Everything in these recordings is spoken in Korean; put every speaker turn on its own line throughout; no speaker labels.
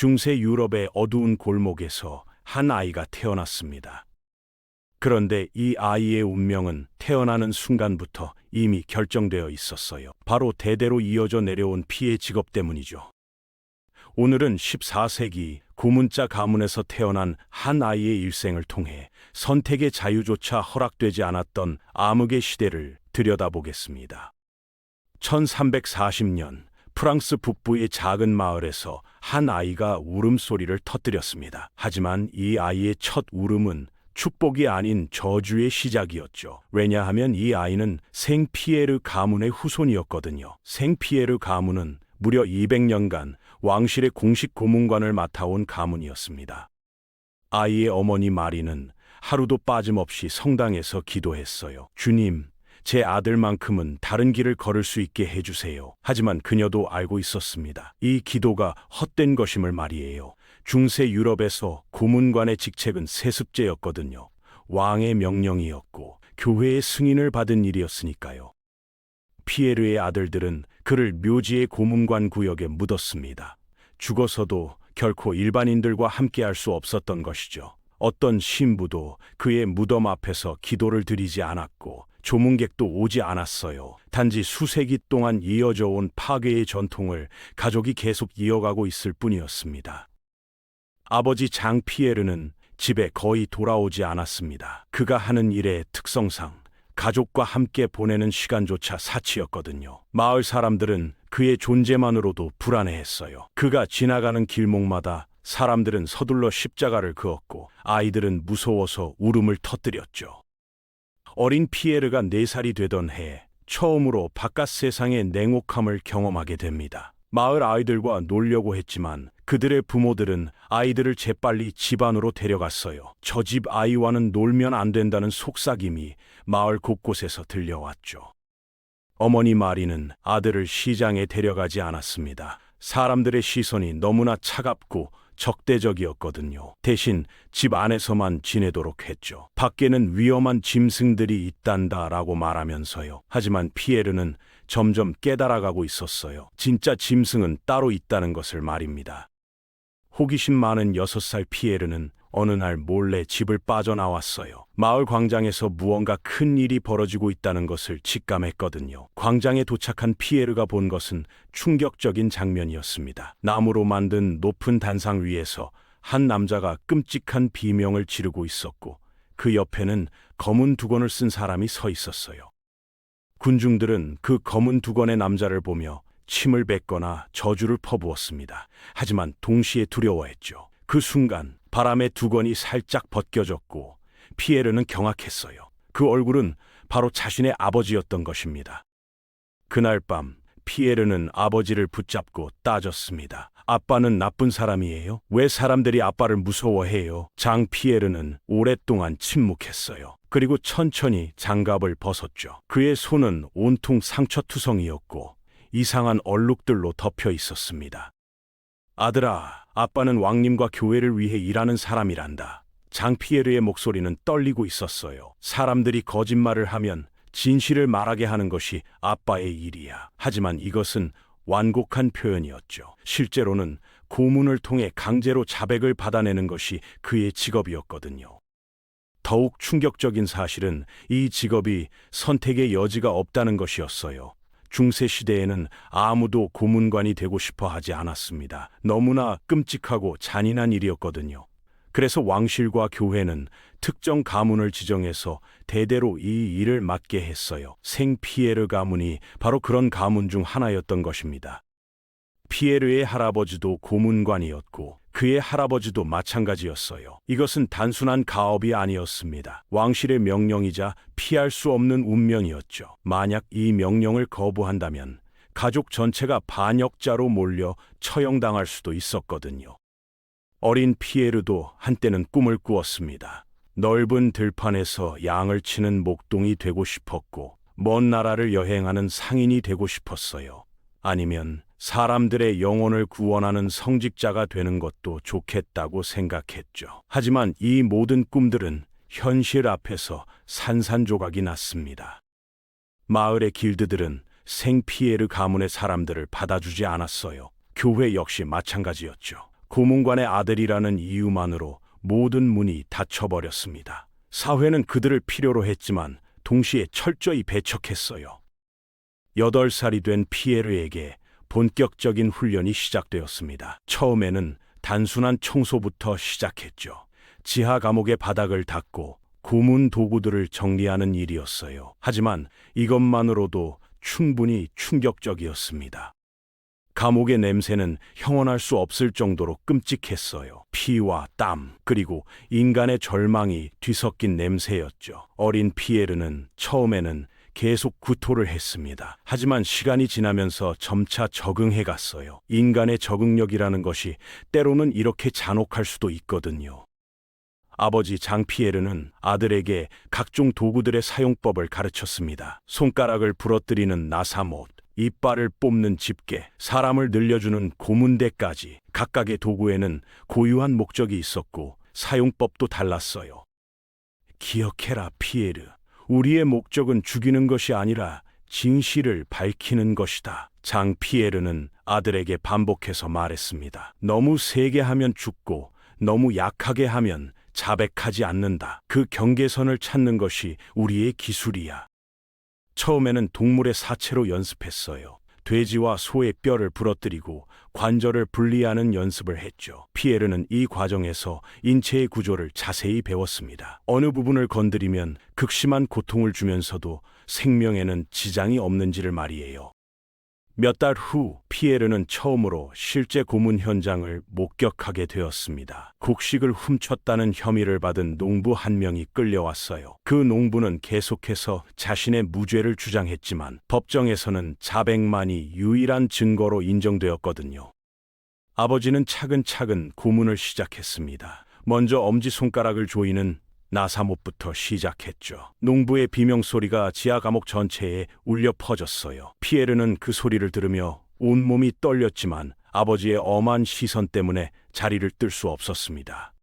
중세 유럽의 어두운 골목에서 한 아이가 태어났습니다. 그런데 이 아이의 운명은 태어나는 순간부터 이미 결정되어 있었어요. 바로 대대로 이어져 내려온 피해 직업 때문이죠. 오늘은 14세기 고문자 가문에서 태어난 한 아이의 일생을 통해 선택의 자유조차 허락되지 않았던 암흑의 시대를 들여다보겠습니다. 1340년 프랑스 북부의 작은 마을에서 한 아이가 울음소리를 터뜨렸습니다. 하지만 이 아이의 첫 울음은 축복이 아닌 저주의 시작이었죠. 왜냐하면 이 아이는 생피에르 가문의 후손이었거든요. 생피에르 가문은 무려 200년간 왕실의 공식 고문관을 맡아온 가문이었습니다. 아이의 어머니 마리는 하루도 빠짐없이 성당에서 기도했어요. 주님, 제 아들만큼은 다른 길을 걸을 수 있게 해주세요. 하지만 그녀도 알고 있었습니다. 이 기도가 헛된 것임을 말이에요. 중세 유럽에서 고문관의 직책은 세습제였거든요. 왕의 명령이었고 교회의 승인을 받은 일이었으니까요. 피에르의 아들들은 그를 묘지의 고문관 구역에 묻었습니다. 죽어서도 결코 일반인들과 함께할 수 없었던 것이죠. 어떤 신부도 그의 무덤 앞에서 기도를 드리지 않았고 조문객도 오지 않았어요. 단지 수세기 동안 이어져 온 파괴의 전통을 가족이 계속 이어가고 있을 뿐이었습니다. 아버지 장 피에르는 집에 거의 돌아오지 않았습니다. 그가 하는 일의 특성상 가족과 함께 보내는 시간조차 사치였거든요. 마을 사람들은 그의 존재만으로도 불안해했어요. 그가 지나가는 길목마다 사람들은 서둘러 십자가를 그었고 아이들은 무서워서 울음을 터뜨렸죠. 어린 피에르가 4살이 되던 해 처음으로 바깥 세상의 냉혹함을 경험하게 됩니다. 마을 아이들과 놀려고 했지만 그들의 부모들은 아이들을 재빨리 집 안으로 데려갔어요. 저 집 아이와는 놀면 안 된다는 속삭임이 마을 곳곳에서 들려왔죠. 어머니 마리는 아들을 시장에 데려가지 않았습니다. 사람들의 시선이 너무나 차갑고 적대적이었거든요. 대신 집 안에서만 지내도록 했죠. 밖에는 위험한 짐승들이 있단다라고 말하면서요. 하지만 피에르는 점점 깨달아가고 있었어요. 진짜 짐승은 따로 있다는 것을 말입니다. 호기심 많은 6살 피에르는 어느 날 몰래 집을 빠져나왔어요. 마을 광장에서 무언가 큰 일이 벌어지고 있다는 것을 직감했거든요. 광장에 도착한 피에르가 본 것은 충격적인 장면이었습니다. 나무로 만든 높은 단상 위에서 한 남자가 끔찍한 비명을 지르고 있었고 그 옆에는 검은 두건을 쓴 사람이 서 있었어요. 군중들은 그 검은 두건의 남자를 보며 침을 뱉거나 저주를 퍼부었습니다. 하지만 동시에 두려워했죠. 그 순간 바람에 두건이 살짝 벗겨졌고 피에르는 경악했어요. 그 얼굴은 바로 자신의 아버지였던 것입니다. 그날 밤 피에르는 아버지를 붙잡고 따졌습니다. 아빠는 나쁜 사람이에요? 왜 사람들이 아빠를 무서워해요? 장 피에르는 오랫동안 침묵했어요. 그리고 천천히 장갑을 벗었죠. 그의 손은 온통 상처투성이었고 이상한 얼룩들로 덮여 있었습니다. 아들아, 아빠는 왕님과 교회를 위해 일하는 사람이란다. 장 피에르의 목소리는 떨리고 있었어요. 사람들이 거짓말을 하면 진실을 말하게 하는 것이 아빠의 일이야. 하지만 이것은 완곡한 표현이었죠. 실제로는 고문을 통해 강제로 자백을 받아내는 것이 그의 직업이었거든요. 더욱 충격적인 사실은 이 직업이 선택의 여지가 없다는 것이었어요. 중세 시대에는 아무도 고문관이 되고 싶어 하지 않았습니다. 너무나 끔찍하고 잔인한 일이었거든요. 그래서 왕실과 교회는 특정 가문을 지정해서 대대로 이 일을 맡게 했어요. 생피에르 가문이 바로 그런 가문 중 하나였던 것입니다. 피에르의 할아버지도 고문관이었고 그의 할아버지도 마찬가지였어요. 이것은 단순한 가업이 아니었습니다. 왕실의 명령이자 피할 수 없는 운명이었죠. 만약 이 명령을 거부한다면 가족 전체가 반역자로 몰려 처형당할 수도 있었거든요. 어린 피에르도 한때는 꿈을 꾸었습니다. 넓은 들판에서 양을 치는 목동이 되고 싶었고 먼 나라를 여행하는 상인이 되고 싶었어요. 아니면 사람들의 영혼을 구원하는 성직자가 되는 것도 좋겠다고 생각했죠. 하지만 이 모든 꿈들은 현실 앞에서 산산조각이 났습니다. 마을의 길드들은 생피에르 가문의 사람들을 받아주지 않았어요. 교회 역시 마찬가지였죠. 고문관의 아들이라는 이유만으로 모든 문이 닫혀버렸습니다. 사회는 그들을 필요로 했지만 동시에 철저히 배척했어요. 8살이 된 피에르에게 본격적인 훈련이 시작되었습니다. 처음에는 단순한 청소부터 시작했죠. 지하 감옥의 바닥을 닦고 고문 도구들을 정리하는 일이었어요. 하지만 이것만으로도 충분히 충격적이었습니다. 감옥의 냄새는 형언할 수 없을 정도로 끔찍했어요. 피와 땀, 그리고 인간의 절망이 뒤섞인 냄새였죠. 어린 피에르는 처음에는 계속 구토를 했습니다. 하지만 시간이 지나면서 점차 적응해 갔어요. 인간의 적응력이라는 것이 때로는 이렇게 잔혹할 수도 있거든요. 아버지 장피에르는 아들에게 각종 도구들의 사용법을 가르쳤습니다. 손가락을 부러뜨리는 나사못, 이빨을 뽑는 집게, 사람을 늘려주는 고문대까지 각각의 도구에는 고유한 목적이 있었고 사용법도 달랐어요. 기억해라, 피에르. 우리의 목적은 죽이는 것이 아니라 진실을 밝히는 것이다. 장 피에르는 아들에게 반복해서 말했습니다. 너무 세게 하면 죽고 너무 약하게 하면 자백하지 않는다. 그 경계선을 찾는 것이 우리의 기술이야. 처음에는 동물의 사체로 연습했어요. 돼지와 소의 뼈를 부러뜨리고 관절을 분리하는 연습을 했죠. 피에르는 이 과정에서 인체의 구조를 자세히 배웠습니다. 어느 부분을 건드리면 극심한 고통을 주면서도 생명에는 지장이 없는지를 말이에요. 몇 달 후 피에르는 처음으로 실제 고문 현장을 목격하게 되었습니다. 곡식을 훔쳤다는 혐의를 받은 농부 한 명이 끌려왔어요. 그 농부는 계속해서 자신의 무죄를 주장했지만 법정에서는 자백만이 유일한 증거로 인정되었거든요. 아버지는 차근차근 고문을 시작했습니다. 먼저 엄지손가락을 조이는 나사못부터 시작했죠. 농부의 비명소리가 지하 감옥 전체에 울려 퍼졌어요. 피에르는 그 소리를 들으며 온몸이 떨렸지만 아버지의 엄한 시선 때문에 자리를 뜰 수 없었습니다.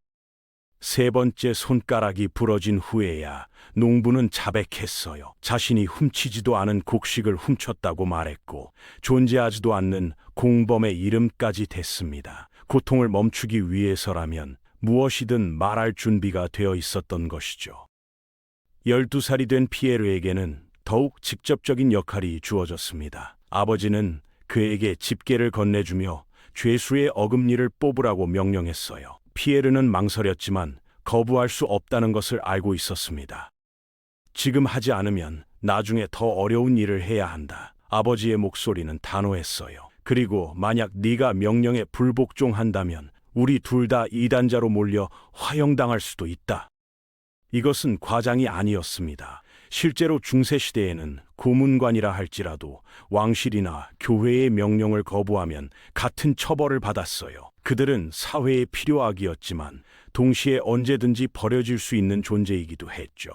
세 번째 손가락이 부러진 후에야 농부는 자백했어요. 자신이 훔치지도 않은 곡식을 훔쳤다고 말했고 존재하지도 않는 공범의 이름까지 댔습니다. 고통을 멈추기 위해서라면 무엇이든 말할 준비가 되어 있었던 것이죠. 12살이 된 피에르에게는 더욱 직접적인 역할이 주어졌습니다. 아버지는 그에게 집게를 건네주며 죄수의 어금니를 뽑으라고 명령했어요. 피에르는 망설였지만 거부할 수 없다는 것을 알고 있었습니다. 지금 하지 않으면 나중에 더 어려운 일을 해야 한다. 아버지의 목소리는 단호했어요. 그리고 만약 네가 명령에 불복종한다면 우리 둘 다 이단자로 몰려 화형당할 수도 있다. 이것은 과장이 아니었습니다. 실제로 중세시대에는 고문관이라 할지라도 왕실이나 교회의 명령을 거부하면 같은 처벌을 받았어요. 그들은 사회의 필요악이었지만 동시에 언제든지 버려질 수 있는 존재이기도 했죠.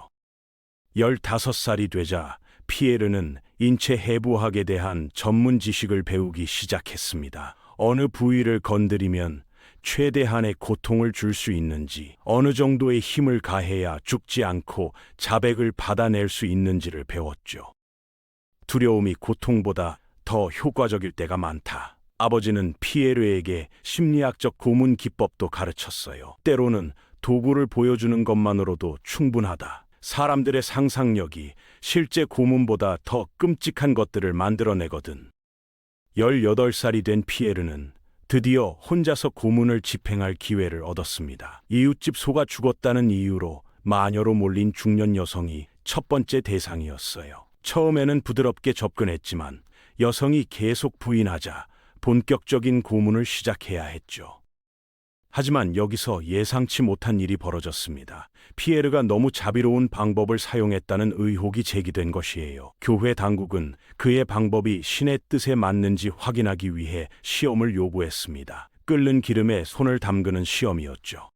15살이 되자 피에르는 인체 해부학에 대한 전문 지식을 배우기 시작했습니다. 어느 부위를 건드리면 최대한의 고통을 줄 수 있는지, 어느 정도의 힘을 가해야 죽지 않고 자백을 받아낼 수 있는지를 배웠죠. 두려움이 고통보다 더 효과적일 때가 많다. 아버지는 피에르에게 심리학적 고문 기법도 가르쳤어요. 때로는 도구를 보여주는 것만으로도 충분하다. 사람들의 상상력이 실제 고문보다 더 끔찍한 것들을 만들어내거든. 18살이 된 피에르는 드디어 혼자서 고문을 집행할 기회를 얻었습니다. 이웃집 소가 죽었다는 이유로 마녀로 몰린 중년 여성이 첫 번째 대상이었어요. 처음에는 부드럽게 접근했지만 여성이 계속 부인하자 본격적인 고문을 시작해야 했죠. 하지만 여기서 예상치 못한 일이 벌어졌습니다. 피에르가 너무 자비로운 방법을 사용했다는 의혹이 제기된 것이에요. 교회 당국은 그의 방법이 신의 뜻에 맞는지 확인하기 위해 시험을 요구했습니다. 끓는 기름에 손을 담그는 시험이었죠.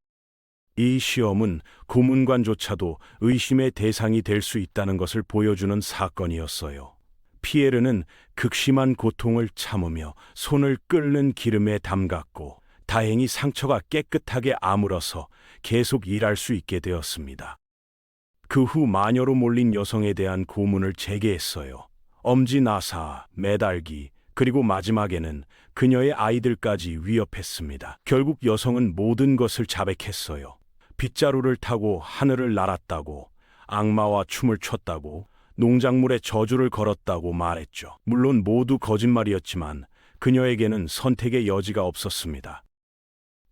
이 시험은 고문관조차도 의심의 대상이 될 수 있다는 것을 보여주는 사건이었어요. 피에르는 극심한 고통을 참으며 손을 끓는 기름에 담갔고 다행히 상처가 깨끗하게 아물어서 계속 일할 수 있게 되었습니다. 그 후 마녀로 몰린 여성에 대한 고문을 재개했어요. 엄지 나사, 매달기, 그리고 마지막에는 그녀의 아이들까지 위협했습니다. 결국 여성은 모든 것을 자백했어요. 빗자루를 타고 하늘을 날았다고, 악마와 춤을 췄다고, 농작물에 저주를 걸었다고 말했죠. 물론 모두 거짓말이었지만 그녀에게는 선택의 여지가 없었습니다.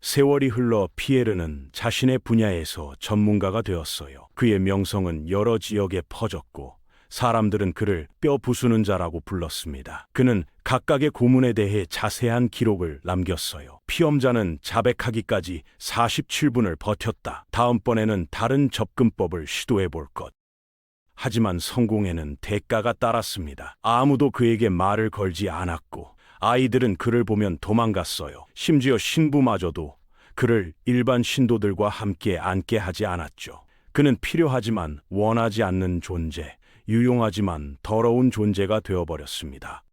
세월이 흘러 피에르는 자신의 분야에서 전문가가 되었어요. 그의 명성은 여러 지역에 퍼졌고 사람들은 그를 뼈 부수는 자라고 불렀습니다. 그는 각각의 고문에 대해 자세한 기록을 남겼어요. 피험자는 자백하기까지 47분을 버텼다. 다음번에는 다른 접근법을 시도해 볼 것. 하지만 성공에는 대가가 따랐습니다. 아무도 그에게 말을 걸지 않았고 아이들은 그를 보면 도망갔어요. 심지어 신부마저도 그를 일반 신도들과 함께 앉게 하지 않았죠. 그는 필요하지만 원하지 않는 존재, 유용하지만 더러운 존재가 되어버렸습니다.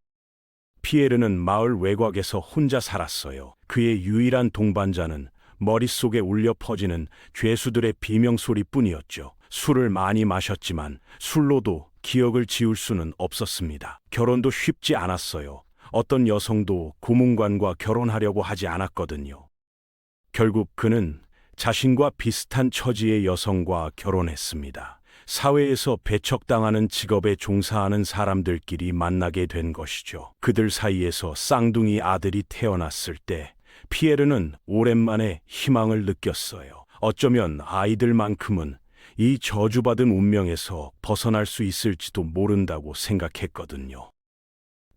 피에르는 마을 외곽에서 혼자 살았어요. 그의 유일한 동반자는 머릿속에 울려 퍼지는 죄수들의 비명소리뿐이었죠. 술을 많이 마셨지만 술로도 기억을 지울 수는 없었습니다. 결혼도 쉽지 않았어요. 어떤 여성도 고문관과 결혼하려고 하지 않았거든요. 결국 그는 자신과 비슷한 처지의 여성과 결혼했습니다. 사회에서 배척당하는 직업에 종사하는 사람들끼리 만나게 된 것이죠. 그들 사이에서 쌍둥이 아들이 태어났을 때 피에르는 오랜만에 희망을 느꼈어요. 어쩌면 아이들만큼은 이 저주받은 운명에서 벗어날 수 있을지도 모른다고 생각했거든요.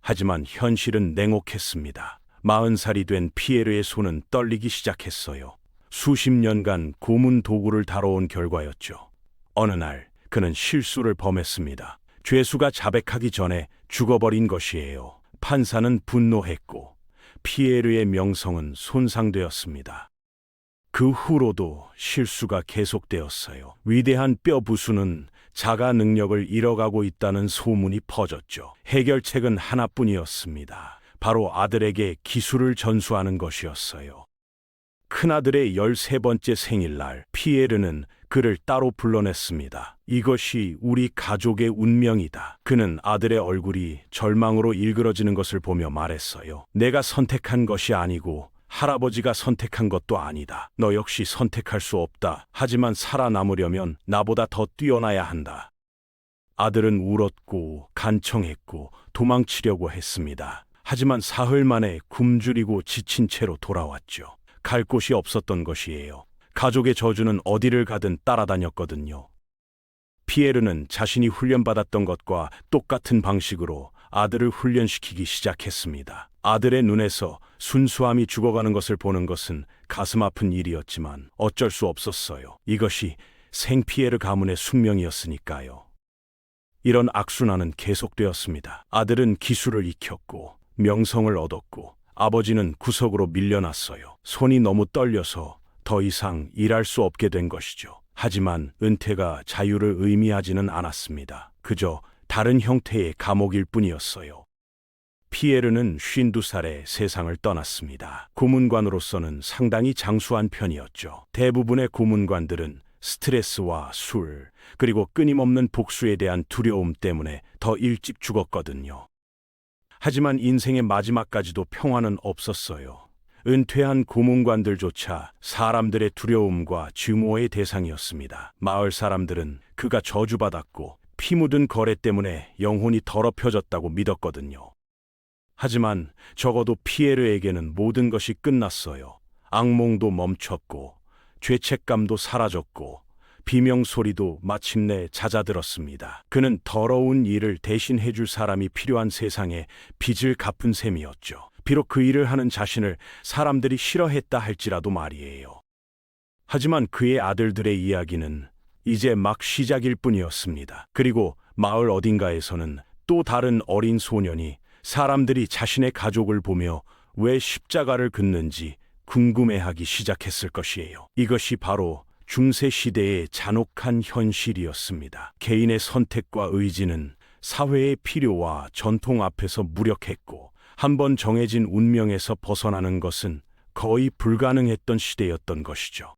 하지만 현실은 냉혹했습니다. 40살이 된 피에르의 손은 떨리기 시작했어요. 수십 년간 고문 도구를 다뤄온 결과였죠. 어느 날 그는 실수를 범했습니다. 죄수가 자백하기 전에 죽어버린 것이에요. 판사는 분노했고 피에르의 명성은 손상되었습니다. 그 후로도 실수가 계속되었어요. 위대한 뼈 부수는 자가 능력을 잃어가고 있다는 소문이 퍼졌죠. 해결책은 하나뿐이었습니다. 바로 아들에게 기술을 전수하는 것이었어요. 큰아들의 13번째 생일날 피에르는 그를 따로 불러냈습니다. 이것이 우리 가족의 운명이다. 그는 아들의 얼굴이 절망으로 일그러지는 것을 보며 말했어요. 내가 선택한 것이 아니고 할아버지가 선택한 것도 아니다. 너 역시 선택할 수 없다. 하지만 살아남으려면 나보다 더 뛰어나야 한다. 아들은 울었고 간청했고 도망치려고 했습니다. 하지만 사흘 만에 굶주리고 지친 채로 돌아왔죠. 갈 곳이 없었던 것이에요. 가족의 저주는 어디를 가든 따라다녔거든요. 피에르는 자신이 훈련받았던 것과 똑같은 방식으로 아들을 훈련시키기 시작했습니다. 아들의 눈에서 순수함이 죽어가는 것을 보는 것은 가슴 아픈 일이었지만 어쩔 수 없었어요. 이것이 생피에르 가문의 숙명이었으니까요. 이런 악순환은 계속되었습니다. 아들은 기술을 익혔고 명성을 얻었고 아버지는 구석으로 밀려났어요. 손이 너무 떨려서 더 이상 일할 수 없게 된 것이죠. 하지만 은퇴가 자유를 의미하지는 않았습니다. 그저 다른 형태의 감옥일 뿐이었어요. 피에르는 52살에 세상을 떠났습니다. 고문관으로서는 상당히 장수한 편이었죠. 대부분의 고문관들은 스트레스와 술, 그리고 끊임없는 복수에 대한 두려움 때문에 더 일찍 죽었거든요. 하지만 인생의 마지막까지도 평화는 없었어요. 은퇴한 고문관들조차 사람들의 두려움과 증오의 대상이었습니다. 마을 사람들은 그가 저주받았고 피 묻은 거래 때문에 영혼이 더럽혀졌다고 믿었거든요. 하지만 적어도 피에르에게는 모든 것이 끝났어요. 악몽도 멈췄고 죄책감도 사라졌고 비명소리도 마침내 잦아들었습니다. 그는 더러운 일을 대신 해줄 사람이 필요한 세상에 빚을 갚은 셈이었죠. 비록 그 일을 하는 자신을 사람들이 싫어했다 할지라도 말이에요. 하지만 그의 아들들의 이야기는 이제 막 시작일 뿐이었습니다. 그리고 마을 어딘가에서는 또 다른 어린 소년이 사람들이 자신의 가족을 보며 왜 십자가를 긋는지 궁금해하기 시작했을 것이에요. 이것이 바로 중세 시대의 잔혹한 현실이었습니다. 개인의 선택과 의지는 사회의 필요와 전통 앞에서 무력했고 한번 정해진 운명에서 벗어나는 것은 거의 불가능했던 시대였던 것이죠.